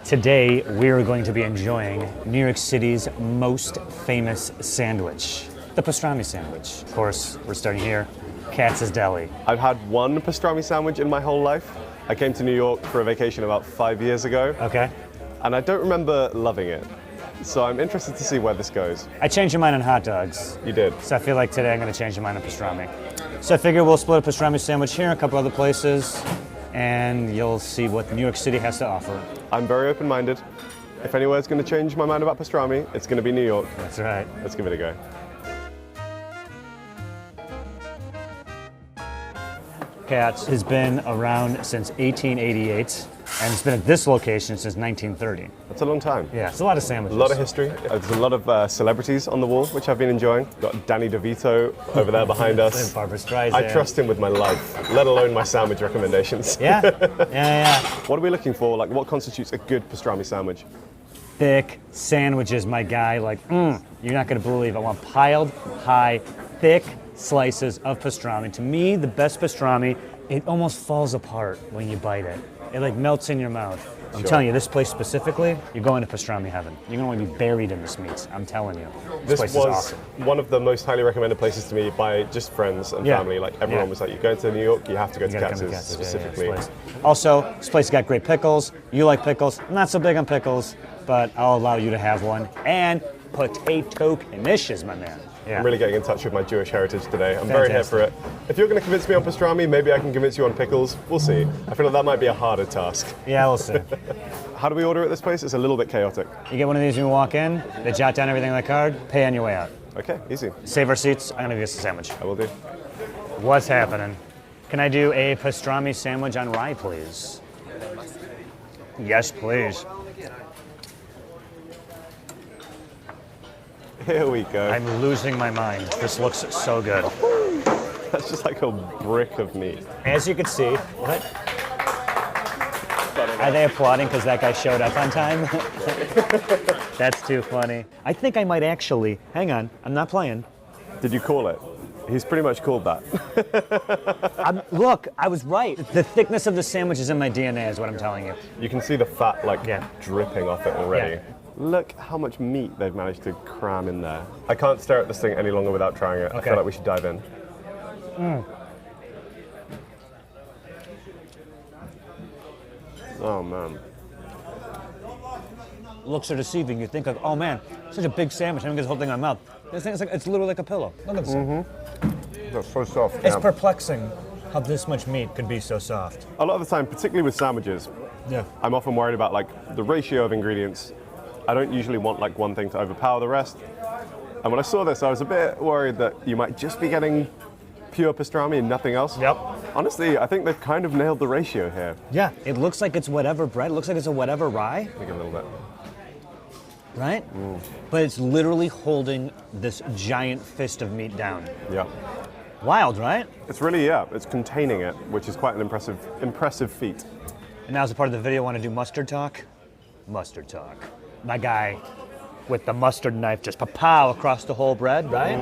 Today, we're going to be enjoying New York City's most famous sandwich, the pastrami sandwich. Of course, we're starting here, Katz's Deli. I've had one pastrami sandwich in my whole life. I came to New York for a vacation about 5 years ago. Okay. And I don't remember loving it. So I'm interested to see where this goes. I changed your mind on hot dogs. You did. So I feel like today I'm going to change your mind on pastrami. So I figure we'll split a pastrami sandwich here, a couple other places, and you'll see what New York City has to offer. I'm very open-minded. If anywhere's going to change my mind about pastrami, it's going to be New York. That's right. Let's give it a go. Katz has been around since 1888, and it's been at this location since 1930. That's a long time. Yeah, it's a lot of sandwiches. A lot of history. There's a lot of celebrities on the wall, which I've been enjoying. Got Danny DeVito over there behind us. Barbara Streisand. I trust him with my life, let alone my sandwich recommendations. Yeah, yeah. What are we looking for? Like, what constitutes a good pastrami sandwich? Thick sandwiches, my guy. Like, you're not gonna believe. I want piled high, thick slices of pastrami. To me, the best pastrami, it almost falls apart when you bite it. It like melts in your mouth. I'm telling you, this place specifically, you're going to pastrami heaven. You're going to want to be buried in this meat. I'm telling you. This place was is awesome. One of the most highly recommended places to me by just friends and family. Like everyone was like, you're going to New York, you have to go to Katz's specifically. Yeah, this also, this place got great pickles. You like pickles. I'm not so big on pickles, but I'll allow you to have one. And potato knishes, my man. Yeah. I'm really getting in touch with my Jewish heritage today. I'm very here for it. If you're going to convince me on pastrami, maybe I can convince you on pickles. We'll see. I feel like that might be a harder task. Yeah, we'll see. How do we order at this place? It's a little bit chaotic. You get one of these when you walk in, they jot down everything on the card, pay on your way out. Okay, easy. Save our seats, I'm going to give us a sandwich. I will do. What's happening? Can I do a pastrami sandwich on rye, please? Yes, please. Here we go. I'm losing my mind. This looks so good. That's just like a brick of meat. As you can see, what? Are they applauding because that guy showed up on time? That's too funny. I think I might actually, hang on, I'm not playing. Did you call it? He's pretty much called that. Look, I was right. The thickness of the sandwich is in my DNA is what I'm telling you. You can see the fat dripping off it already. Yeah. Look how much meat they've managed to cram in there. I can't stare at this thing any longer without trying it. Okay. I feel like we should dive in. Oh man. Looks are deceiving. You think like, oh man, such a big sandwich. I'm gonna get this whole thing in my mouth. This thing is like, it's literally like a pillow. Look at this thing. That's so soft. It's perplexing how this much meat could be so soft. A lot of the time, particularly with sandwiches, I'm often worried about like the ratio of ingredients. I don't usually want like one thing to overpower the rest. And when I saw this, I was a bit worried that you might just be getting pure pastrami and nothing else. Yep. Honestly, I think they've kind of nailed the ratio here. Yeah, it looks like it's whatever bread. It looks like it's a whatever rye. Make it a little bit. Right? But it's literally holding this giant fist of meat down. Yeah. Wild, right? It's really, it's containing it, which is quite an impressive feat. And now's the part of the video I want to do mustard talk. Mustard talk. My guy with the mustard knife just pow across the whole bread, right?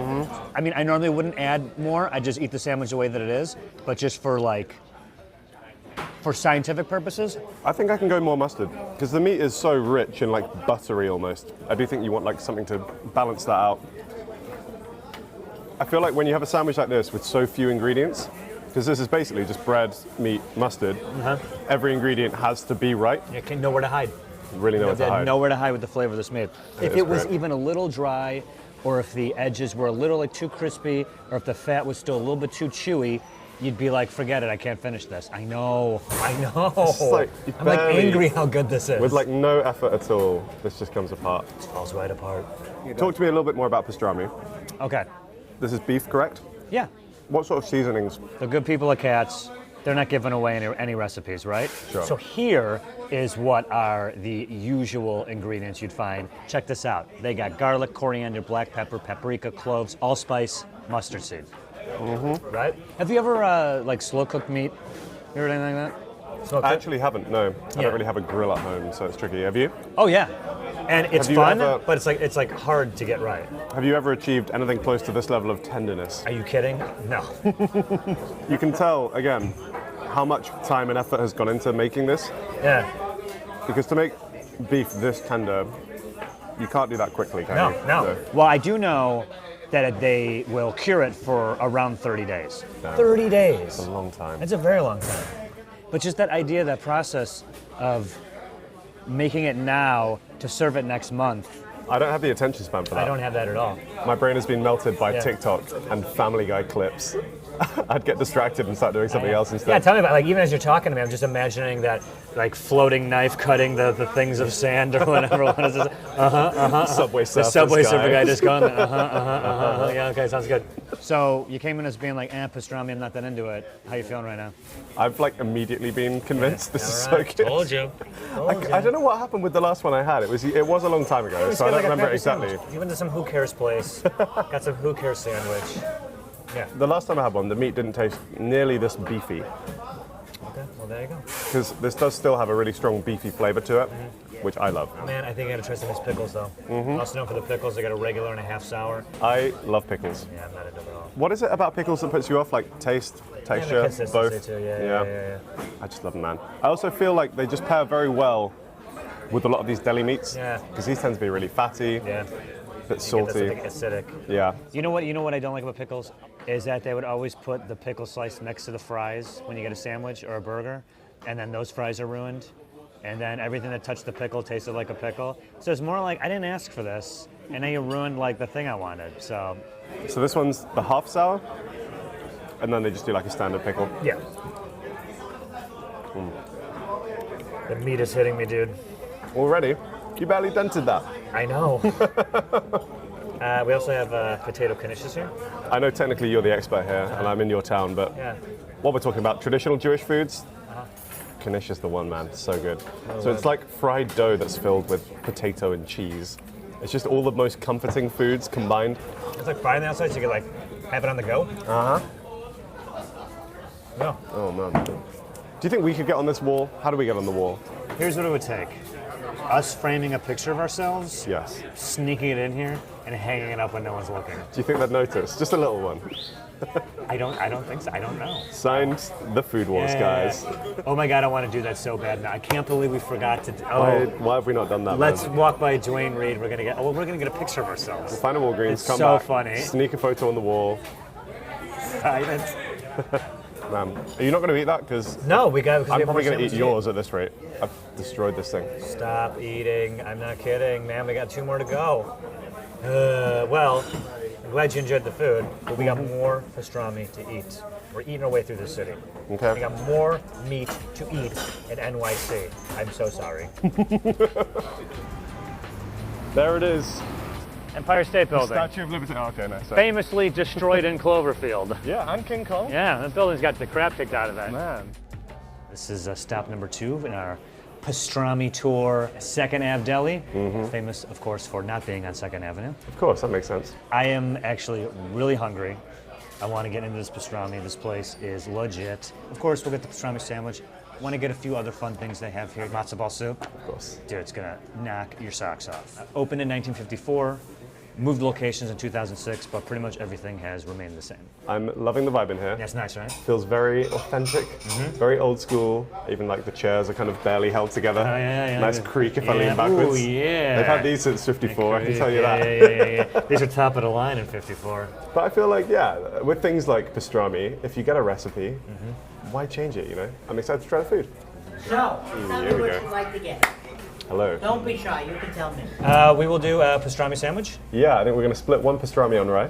I mean, I normally wouldn't add more. I just eat the sandwich the way that it is. But just for scientific purposes. I think I can go more mustard because the meat is so rich and like buttery almost. I do think you want like something to balance that out. I feel like when you have a sandwich like this with so few ingredients, because this is basically just bread, meat, mustard, every ingredient has to be right. You can know where to hide. Really know where to hide. Nowhere to hide with the flavor of this meat. If it was even a little dry, or if the edges were a little like too crispy, or if the fat was still a little bit too chewy, you'd be like, forget it, I can't finish this. I know. Like, I'm like angry how good this is. With like no effort at all, this just comes apart. It falls right apart. Talk to me a little bit more about pastrami. Okay. This is beef, correct? Yeah. What sort of seasonings? The good people at Katz, they're not giving away any recipes, right? Sure. So here is what are the usual ingredients you'd find. Check this out. They got garlic, coriander, black pepper, paprika, cloves, allspice, mustard seed. Right? Have you ever like slow cooked meat? You ever anything like that? I actually haven't, no. I don't really have a grill at home, so it's tricky. Have you? Oh yeah. And it's fun, ever- but it's like hard to get right. Have you ever achieved anything close to this level of tenderness? Are you kidding? No. You can tell, again, how much time and effort has gone into making this. Yeah. Because to make beef this tender, you can't do that quickly, can No, you? no. Well, I do know that they will cure it for around 30 days. No. 30 days. It's a long time. It's a very long time. But just that idea, that process of making it now to serve it next month, I don't have the attention span for that. I don't have that at all. My brain has been melted by Yeah. TikTok and Family Guy clips. I'd get distracted and start doing something else instead. Yeah, tell me about, like, even as you're talking to me, I'm just imagining that, like, floating knife cutting the things of sand or whatever. What is this? Subway The surfers Subway guy. surfer guy just going, yeah, okay, sounds good. So you came in as being like, pastrami, I'm not that into it. How you feeling right now? I've like immediately been convinced this is All right, so good. Told you. I don't know what happened with the last one I had. It was a long time ago, so I don't remember it exactly. You went to some Who Cares place, got some Who Cares sandwich. Yeah. The last time I had one, the meat didn't taste nearly this beefy, Okay, well, there you go. because this does still have a really strong beefy flavor to it, which I love. Man, I think I gotta try some of these pickles, though. Also known for the pickles, they got a regular and a half sour. I love pickles. Yeah, I'm not into it at all. What is it about pickles that puts you off? Like taste, texture, consistency both? too, yeah. I just love them, man. I also feel like they just pair very well with a lot of these deli meats. Yeah. Because these tend to be really fatty, Yeah. a bit You get this, salty. I think, acidic. Yeah. You know what I don't like about pickles? Is that they would always put the pickle slice next to the fries when you get a sandwich or a burger, and then those fries are ruined. And then everything that touched the pickle tasted like a pickle. So it's more like, I didn't ask for this, and now you ruined like the thing I wanted. So So this one's the half sour, and then they just do like a standard pickle. yeah. The meat is hitting me, dude. Already? You barely dented that. I know. We also have potato knishes here. I know technically you're the expert here, and I'm in your town, but Yeah. what we're talking about, traditional Jewish foods, knish is the one, man. So good. So it's like fried dough that's filled with potato and cheese. It's just all the most comforting foods combined. It's like fried on the outside, so you can like have it on the go. No. Oh man. Do you think we could get on this wall? How do we get on the wall? Here's what it would take. Us framing a picture of ourselves, Yes. sneaking it in here, and hanging it up when no one's looking. Do you think they'd notice? Just a little one. I don't think so. I don't know. Signed the Food Wars, guys. Oh my God, I want to do that so bad now. I can't believe we forgot to. Why have we not done that, Let's man? walk by Dwayne Reed. We're gonna get a picture of ourselves. Find a Walgreens, It's come so back, funny. sneak a photo on the wall. Right? Man, are you not going to eat that? Because No, we got. I'm probably going to eat yours at this rate. I've destroyed this thing. Stop eating. I'm not kidding, man. We got 2 more to go. Well, I'm glad you enjoyed the food, but we got more pastrami to eat. We're eating our way through the city. Okay. We got more meat to eat in NYC. I'm so sorry. There it is. Empire State Building. Statue of Liberty. Oh, okay, nice. Famously destroyed in Cloverfield. Yeah, and King Kong. Yeah, that building's got the crap kicked out of it. Man. This is stop number 2 in our pastrami tour, 2nd Ave Deli. Famous, of course, for not being on 2nd Avenue. Of course, that makes sense. I am actually really hungry. I want to get into this pastrami. This place is legit. Of course, we'll get the pastrami sandwich. Want to get a few other fun things they have here. Matzo ball soup. Of course. Dude, it's gonna knock your socks off. Opened in 1954, moved locations in 2006, but pretty much everything has remained the same. I'm loving the vibe in here. That's nice, right? Feels very authentic, very old school. Even like the chairs are kind of barely held together. Oh, yeah. Nice creak if I Yeah. lean backwards. Ooh, yeah. They've had these since 54, I can tell you that. Yeah. These are top of the line in 54. But I feel like, yeah, with things like pastrami, if you get a recipe, why change it, you know? I'm excited to try the food. So, tell here me we what go. you'd like to get. Hello. Don't be shy, you can tell me. We will do a pastrami sandwich Yeah, I think we're going to split one pastrami on rye,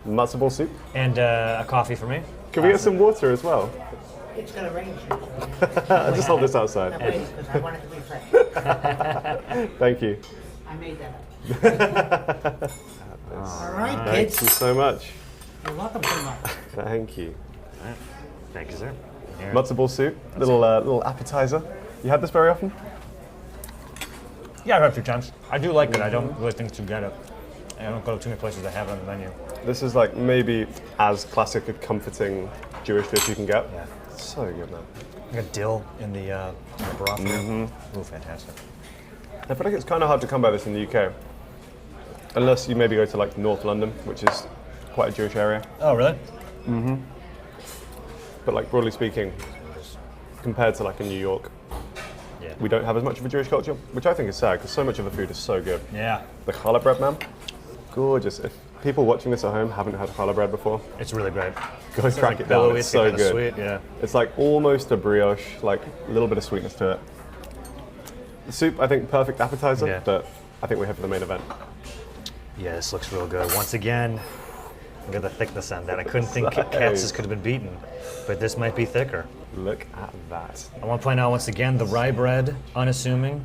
matzo ball soup. and a coffee for me. Can we get some water as well? It's gonna rain. Just hold this outside. Now wait, because I want it to be fresh. Thank you. I made that up. All right, Thank kids. you so much. You're welcome so much. Thank you. Thank you, sir. Here. Matzo ball soup, little appetizer. You had this very often? Yeah, I've had a few times. I do like it. I don't really think to get it. I don't go to too many places that have it on the menu. This is like maybe as classic a comforting Jewish dish you can get. Yeah. So good, man. I got dill in the broth here. Ooh, fantastic. I feel like it's kind of hard to come by this in the UK. Unless you maybe go to like North London, which is quite a Jewish area. Oh, really? But like broadly speaking, compared to like in New York, Yeah. we don't have as much of a Jewish culture, which I think is sad because so much of the food is so good. Yeah. The challah bread, man, gorgeous. If people watching this at home haven't had challah bread before, It's really great. go crack it down. It's so good. Sweet, yeah. It's like almost a brioche, like a little bit of sweetness to it. The soup, I think, perfect appetizer, Yeah. but I think we're here for the main event. Yeah, this looks real good. Once again, look at the thickness on that. I couldn't think Katz's could have been beaten, but this might be thicker. Look at that. I want to point out once again the rye bread, unassuming,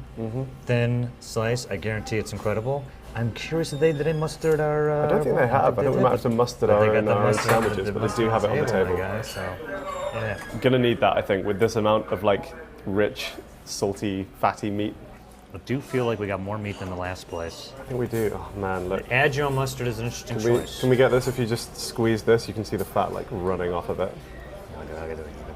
thin slice. I guarantee it's incredible. I'm curious if they didn't mustard our. I don't think they have. I think we might have to mustard our own sandwiches, but they do have it on the table. Guys, so, yeah. Gonna need that, I think, with this amount of like rich, salty, fatty meat. I do feel like we got more meat than the last place. I think we do. Oh man, look. Add mustard is an interesting choice. Can we get this? If you just squeeze this, you can see the fat like running off of it.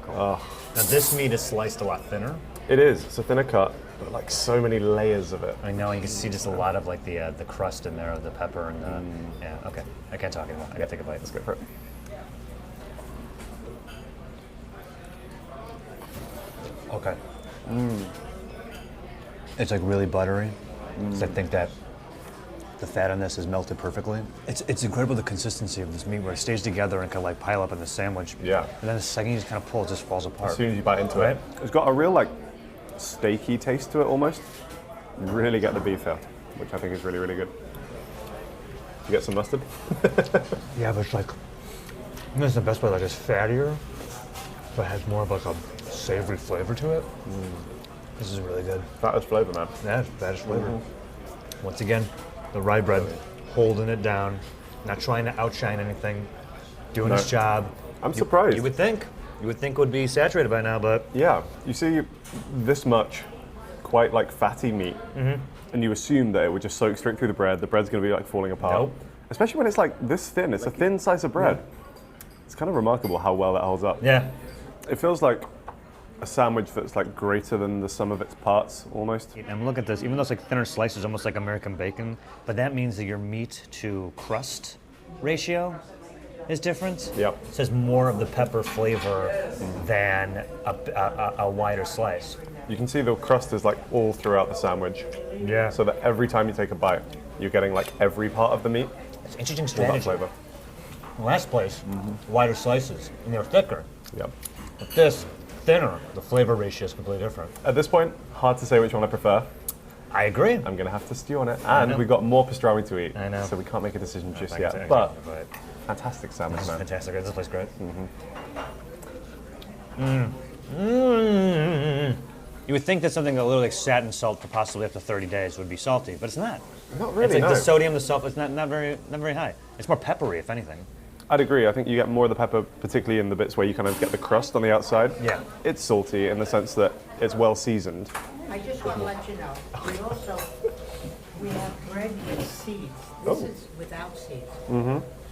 Now this meat is sliced a lot thinner. It is. It's a thinner cut, but like so many layers of it. I know, you can see just a lot of like the crust in there of the pepper and the, yeah, okay. I can't talk anymore. I gotta take a bite. Let's go for it. Okay. It's like really buttery. 'Cause I think that the fat on this is melted perfectly. It's incredible the consistency of this meat where it stays together and can like pile up in the sandwich. Yeah. And then the second you just kind of pull, it just falls apart. As soon as you bite into Right. it, it's got a real like steaky taste to it almost. You really get the beef there, which I think is really, really good. You get some mustard? Yeah, but it's like, I think it's the best way. Like it's fattier, but has more of like a savory flavor to it. This is really good. That is flavour, man. Yeah, that is flavor. Once again, the rye bread, holding it down, not trying to outshine anything, doing its job. I'm surprised. You would think it would be saturated by now, but Yeah, you see this much quite like fatty meat, and you assume that it would just soak straight through the bread. The bread's going to be like falling apart. Nope. Especially when it's like this thin. It's a thin slice of bread. It's kind of remarkable how well that holds up. yeah, It feels like a sandwich that's like greater than the sum of its parts, almost. and look at this. Even though it's like thinner slices, almost like American bacon, but that means that your meat to crust ratio is different. Yep. It says more of the pepper flavor than a wider slice. You can see the crust is like all throughout the sandwich, Yeah. so that every time you take a bite, you're getting like every part of the meat, It's an interesting all that strategy. flavor. Last place, wider slices, and they're thicker. Yep. But this, thinner, the flavor ratio is completely different. At this point, hard to say which one I prefer. I agree. I'm gonna have to stew on it, know. and we've got more pastrami to eat. I know. So we can't make a decision just Like I yet. said, But but fantastic sandwich, this is man. fantastic. This place great. You would think that something that literally like sat in salt for possibly up to 30 days would be salty, but it's not. Not really. It's like no. the sodium, the salt, it's not very high. It's more peppery, if anything. I'd agree. I think you get more of the pepper, particularly in the bits where you kind of get the crust on the outside. Yeah. It's salty in the sense that it's well seasoned. I just want to let you know, we have bread with seeds. This is without seeds.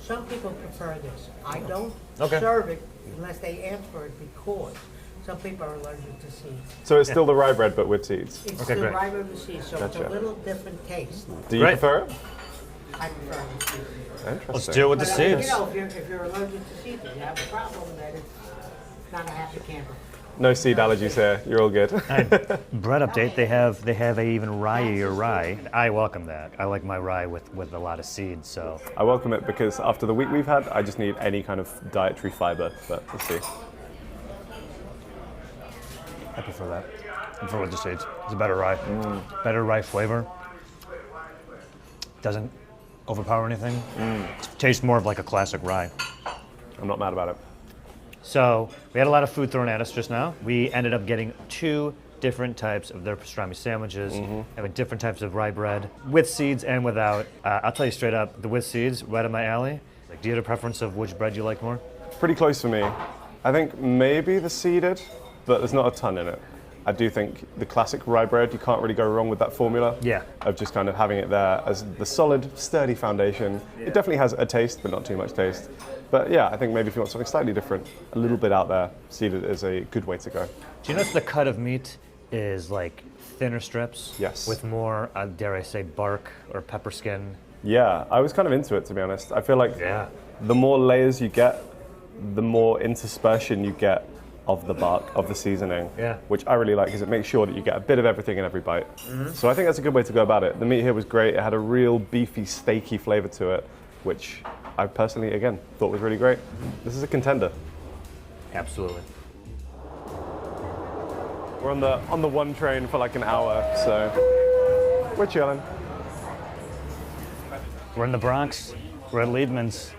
Some people prefer this. I don't Okay. serve it unless they ask for it because some people are allergic to seeds. So it's still the rye bread, but with seeds. It's Okay, the great. rye bread with seeds, so it's Gotcha. a little different taste. Do you Right. prefer it? I prefer it with seeds. Interesting. Let's do it with the But, seeds. you know, if you're allergic to seeds, you have a problem that it's not a happy camper. No seed allergies here. You're all good. Bread update, they have a even rye-ier rye. I welcome that. I like my rye with a lot of seeds, so. I welcome it because after the week we've had, I just need any kind of dietary fiber. But we'll see. I prefer that. I prefer with the seeds. It's a better rye. Better rye flavor. Doesn't overpower anything. Tastes more of like a classic rye. I'm not mad about it. So we had a lot of food thrown at us just now. We ended up getting 2 different types of their pastrami sandwiches, having different types of rye bread, with seeds and without. I'll tell you straight up, the with seeds, right up my alley. Like, do you have a preference of which bread you like more? Pretty close for me. I think maybe the seeded, but there's not a ton in it. I do think the classic rye bread, you can't really go wrong with that formula. Yeah. Of just kind of having it there as the solid, sturdy foundation. It definitely has a taste, but not too much taste. But yeah, I think maybe if you want something slightly different, a little bit out there, seeded is a good way to go. Do you notice the cut of meat is like thinner strips? Yes. With more, dare I say, bark or pepper skin? Yeah, I was kind of into it, to be honest. I feel like Yeah. the more layers you get, the more interspersion you get of the bark, of the seasoning, Yeah. which I really like because it makes sure that you get a bit of everything in every bite. So I think that's a good way to go about it. The meat here was great. It had a real beefy, steaky flavor to it, which I personally, again, thought was really great. This is a contender. Absolutely. We're on the one train for like an hour, so we're chilling. We're in the Bronx. We're at Liebman's.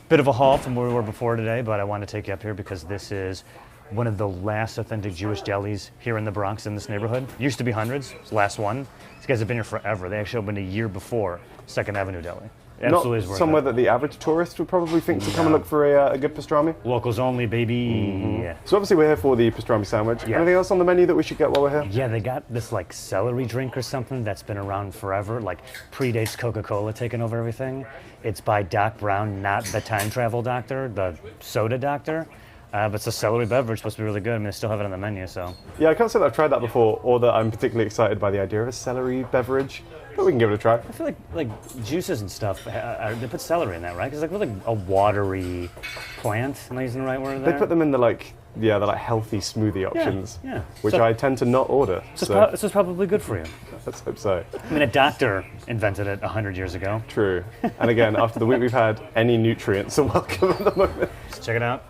Bit of a haul from where we were before today, but I want to take you up here because this is one of the last authentic Jewish delis here in the Bronx in this neighborhood. Used to be hundreds. It's the last one. These guys have been here forever. They actually opened a year before Second Avenue Deli. It absolutely is Not worth somewhere it. that the average tourist would probably think to come and look for a good pastrami. Locals only, baby. So obviously we're here for the pastrami sandwich. Yeah. Anything else on the menu that we should get while we're here? Yeah, they got this like celery drink or something that's been around forever, like predates Coca-Cola taking over everything. It's by Doc Brown, not the time travel doctor, the soda doctor. But it's a celery beverage, supposed to be really good. I mean, they still have it on the menu, so. Yeah, I can't say that I've tried that before or that I'm particularly excited by the idea of a celery beverage, but we can give it a try. I feel like juices and stuff, they put celery in that, right? Because it's like a watery plant. Am I using the right word there? They put them in the like healthy smoothie options, yeah. which So- I tend to not order. This is probably good for you. Let's hope so. I mean, a doctor invented it 100 years ago. True. And again, after the week we've had, any nutrients are welcome at the moment. Let's check it out.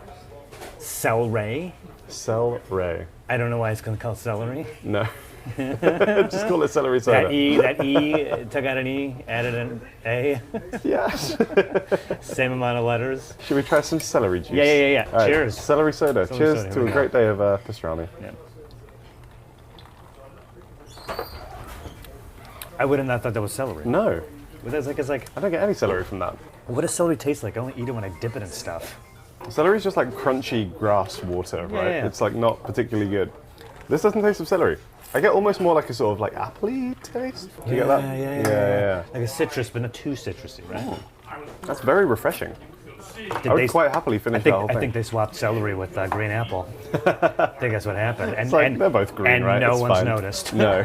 Celery. Celery. I don't know why it's going to call celery. No. Just call it celery soda. That E, took out an E, added an A. Yes. Same amount of letters. Should we try some celery juice? Yeah. All right, Cheers. Celery soda. Celery Cheers soda, to here we a go. great day of pastrami. Yeah. I would have not thought that was celery. No, But it's like, I don't get any celery from that. what does celery taste like? I only eat it when I dip it in stuff. Celery's just like crunchy grass water, right? Yeah. It's like not particularly good. This doesn't taste of celery. I get almost more like a sort of like appley taste. Do you get that? Yeah. Like a citrus, but not too citrusy, right? That's very refreshing. Did I would they- quite happily finish that whole I thing. think they swapped celery with green apple. I think that's what happened. And, It's like and they're both green, and right? no It's one's fine. noticed. No,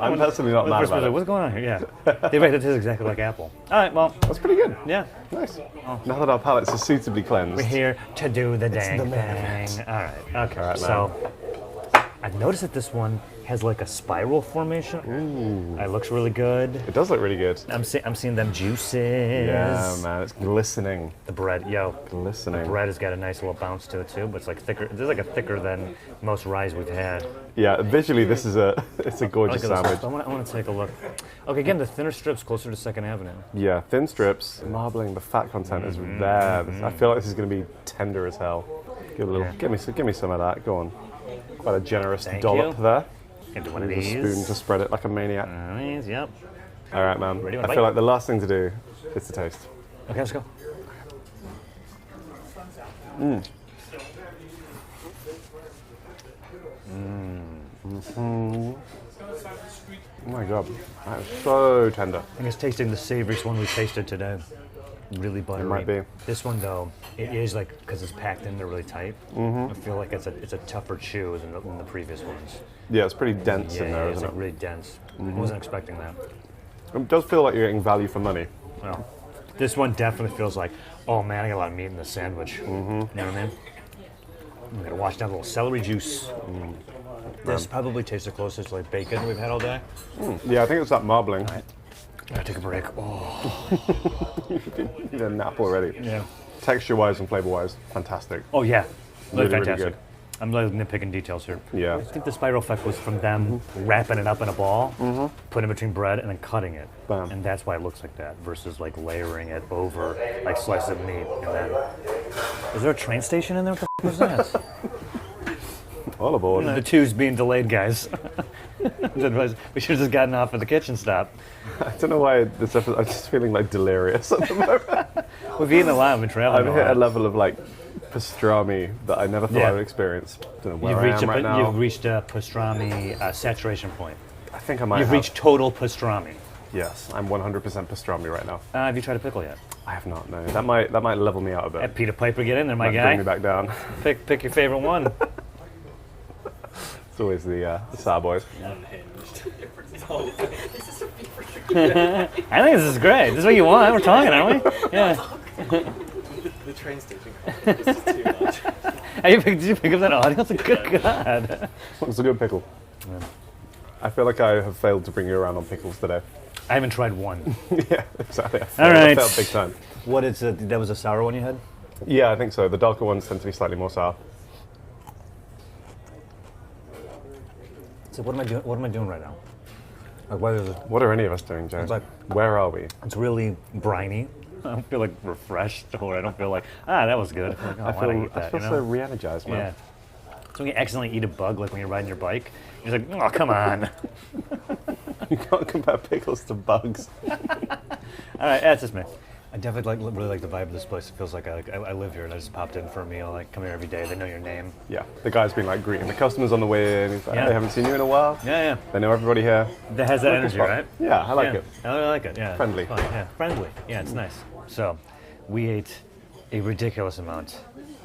I'm personally not mad First about was like, it. what's going on here? Yeah. They it tastes exactly like apple. All right, well, That's pretty good. yeah. Nice. Now that our palates are suitably cleansed, We're here to do the dang the main thing. All right. Okay. All right, so I've noticed that this one has like a spiral formation. Ooh. It looks really good. it does look really good. I'm seeing them juices. Yeah, man, it's glistening, The bread, glistening. bread has got a nice little bounce to it too, but it's like thicker. It's like a thicker than most ryes we've had. Yeah, visually this is it's a gorgeous I like sandwich. I want to take a look. Okay, again, the thinner strips closer to Second Avenue. Yeah, thin strips, marbling. The fat content is there. I feel like this is going to be tender as hell. Give a little, Yeah. give me some of that. Go on. Quite a generous Thank dollop you. there. Can do one of Use a these. spoon to spread it like a maniac. Yep. All right, man. Ready, I wanna feel bite? like the last thing to do is to taste. Okay, let's go. Oh my god, that is so tender. I think it's tasting the savoriest one we tasted today. Really buttery. might be. This one though, it is like because it's packed in there really tight. I feel like it's a tougher chew than the previous ones. Yeah, it's pretty dense in there, it's isn't like it? really dense. Wasn't expecting that. It does feel like you're getting value for money. Well, this one definitely feels like, oh man, I got a lot of meat in this sandwich. You know what I mean? I'm gonna wash down a little celery juice. This probably tastes the closest to like bacon we've had all day. Yeah, I think it's that marbling. Gotta take a break. Oh, You need a nap already. yeah. Texture-wise and flavor-wise, fantastic. Oh yeah, Really, really fantastic. good. I'm like nitpicking details here. Yeah. I think the spiral effect was from them wrapping it up in a ball, putting it between bread, and then cutting it. Bam. And that's why it looks like that, versus like layering it over like slices of meat. And then, is there a train station in there? What the f- was that? All aboard. The two's being delayed, guys. Otherwise, we should have just gotten off at the kitchen stop. I don't know why this episode, I'm just feeling like delirious at the moment. We've eaten a lot. We've been traveling I've a hit a lot. level of like pastrami that I never thought Yeah. I would experience. Don't know where You've I reached, am right now. you've reached a pastrami saturation point. I think I might You've have. reached total pastrami. Yes, I'm 100% pastrami right now. Have you tried a pickle yet? I have not, no. That might level me out a bit. Peter Piper, get in there, my Might guy. bring me back down. Pick your favorite one. It's always the sour boys. I think this is great. This is what you want. We're talking, aren't we? Yeah. The train station. This is too much. Did you pick up that audio? Good God. It's a good pickle. Yeah. I feel like I have failed to bring you around on pickles today. I haven't tried one. Yeah, exactly. All right. I failed big time. What is it? That was a sour one you had? Yeah, I think so. The darker ones tend to be slightly more sour. So what am I doing? What am I doing right now? Like, What are any of us doing, Joe? It's like- Where are we? it's really briny. I don't feel like refreshed, or I don't feel like that was good. Like, I why did I eat feel that? so re-energized, man. Yeah. So when you accidentally eat a bug, like when you're riding your bike, you're like, oh, come on. You can't compare pickles to bugs. All right, that's just me. I definitely really like the vibe of this place. It feels like I live here and I just popped in for a meal. Like, come here every day. They know your name. Yeah, the guy's been like greeting the customers on the way in. He's like, Yeah. they haven't seen you in a while. Yeah. They know everybody here. That has that Local energy, spot. right? Yeah, I like it. I really like it. Yeah. Friendly. It's fun, yeah, friendly. Yeah, it's nice. So, we ate a ridiculous amount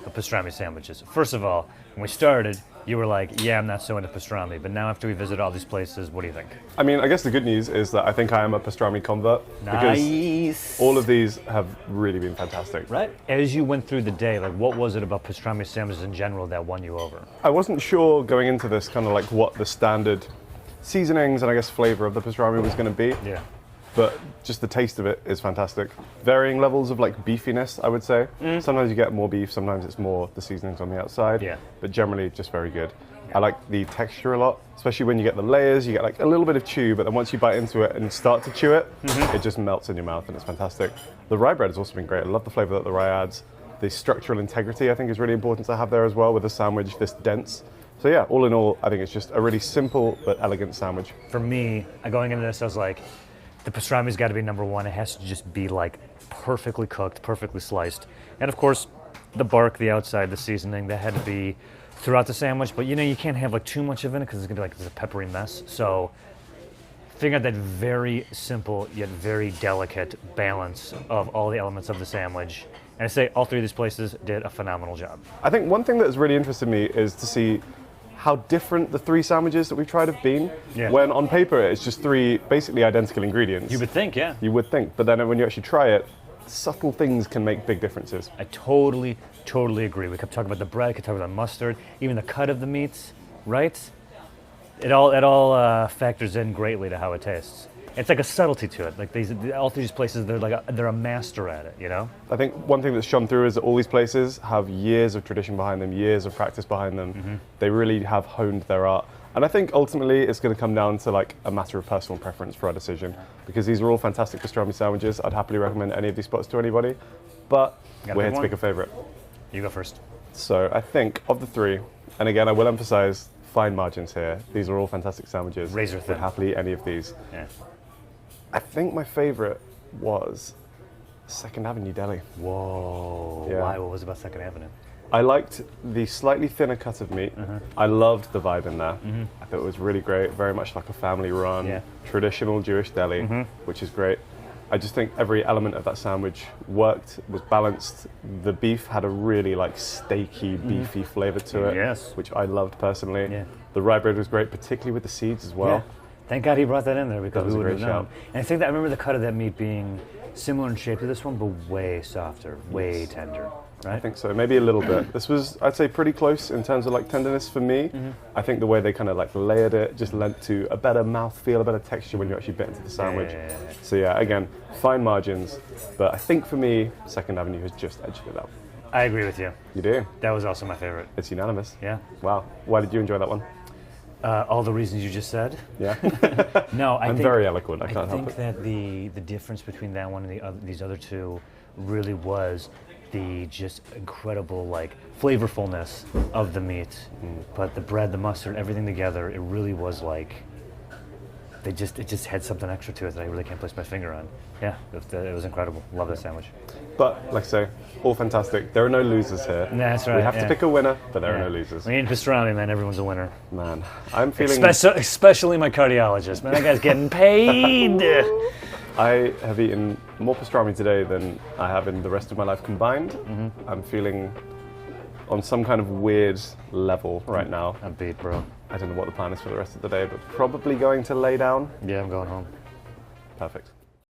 of pastrami sandwiches. First of all, when we started, you were like, yeah, I'm not so into pastrami. But now after we visit all these places, what do you think? I mean, I guess the good news is that I think I am a pastrami convert. Nice. Because all of these have really been fantastic. Right? As you went through the day, like, what was it about pastrami sandwiches in general that won you over? I wasn't sure going into this kind of like what the standard seasonings and I guess flavor of the pastrami was going to be. Yeah. But just the taste of it is fantastic. Varying levels of like beefiness, I would say. Sometimes you get more beef, sometimes it's more the seasonings on the outside. Yeah. But generally just very good. I like the texture a lot, especially when you get the layers, you get like a little bit of chew, but then once you bite into it and start to chew it, it just melts in your mouth and it's fantastic. The rye bread has also been great. I love the flavor that the rye adds. The structural integrity I think is really important to have there as well with a sandwich this dense. So yeah, all in all, I think it's just a really simple but elegant sandwich. For me, going into this, I was like, the pastrami's got to be number one. It has to just be like perfectly cooked, perfectly sliced. And of course, the bark, the outside, the seasoning, that had to be throughout the sandwich. But you know, you can't have like too much of it because it's going to be like this peppery mess. So figuring out that very simple yet very delicate balance of all the elements of the sandwich. And I say all three of these places did a phenomenal job. I think one thing that has really interested me is to see how different the three sandwiches that we've tried have been. Yeah. When on paper it's just three basically identical ingredients. You would think, yeah. You would think, but then when you actually try it, subtle things can make big differences. I totally agree. We kept talking about the bread, we kept talking about the mustard, even the cut of the meats, right? It all factors in greatly to how it tastes. It's like a subtlety to it. Like all three of these places, they're a master at it, you know? I think one thing that's shone through is that all these places have years of tradition behind them, years of practice behind them. They really have honed their art. And I think ultimately it's going to come down to like a matter of personal preference for our decision, because these are all fantastic pastrami sandwiches. I'd happily recommend any of these spots to anybody, but Got a we're here big to one? pick a favorite. You go first. So I think of the three, and again I will emphasize fine margins here, these are all fantastic sandwiches. Razor thin. Would happily eat any of these. Yeah. I think my favorite was Second Avenue Deli. Whoa. Yeah. Why? What was it about Second Avenue? I liked the slightly thinner cut of meat. I loved the vibe in there. I thought it was really great, very much like a family-run, Yeah. traditional Jewish deli, which is great. I just think every element of that sandwich worked, was balanced. The beef had a really like steaky, beefy flavor to it, Yes. which I loved personally. Yeah. The rye bread was great, particularly with the seeds as well. Yeah. Thank God he brought that in there because That was we a would have great known. shout. And I think that I remember the cut of that meat being similar in shape to this one, but way softer, way tender. Right? I think so, maybe a little bit. This was, I'd say, pretty close in terms of like tenderness for me. Mm-hmm. I think the way they kind of like layered it just lent to a better mouthfeel, a better texture when you actually bit into the sandwich. Yeah. So yeah, again, fine margins, but I think for me, Second Avenue has just edged it out. I agree with you. You do? That was also my favorite. It's unanimous. Yeah. Wow. Why did you enjoy that one? All the reasons you just said. Yeah. No, I I'm think, very eloquent. I can't think help it. that the difference between that one and these other two really was the just incredible like flavorfulness of the meat, but the bread, the mustard, everything together, it really was like it just had something extra to it that I really can't place my finger on. Yeah, it was incredible. Love that sandwich. But like I say, all fantastic. There are no losers here. That's right. We have yeah. to pick a winner, but there Yeah. are no losers. We need pastrami, man. Everyone's a winner. Man, I'm feeling. Especially my cardiologist, man. That guy's getting paid. I have eaten more pastrami today than I have in the rest of my life combined. Mm-hmm. I'm feeling on some kind of weird level right now. I'm beat, bro. I don't know what the plan is for the rest of the day, but probably going to lay down. Yeah, I'm going home. Perfect.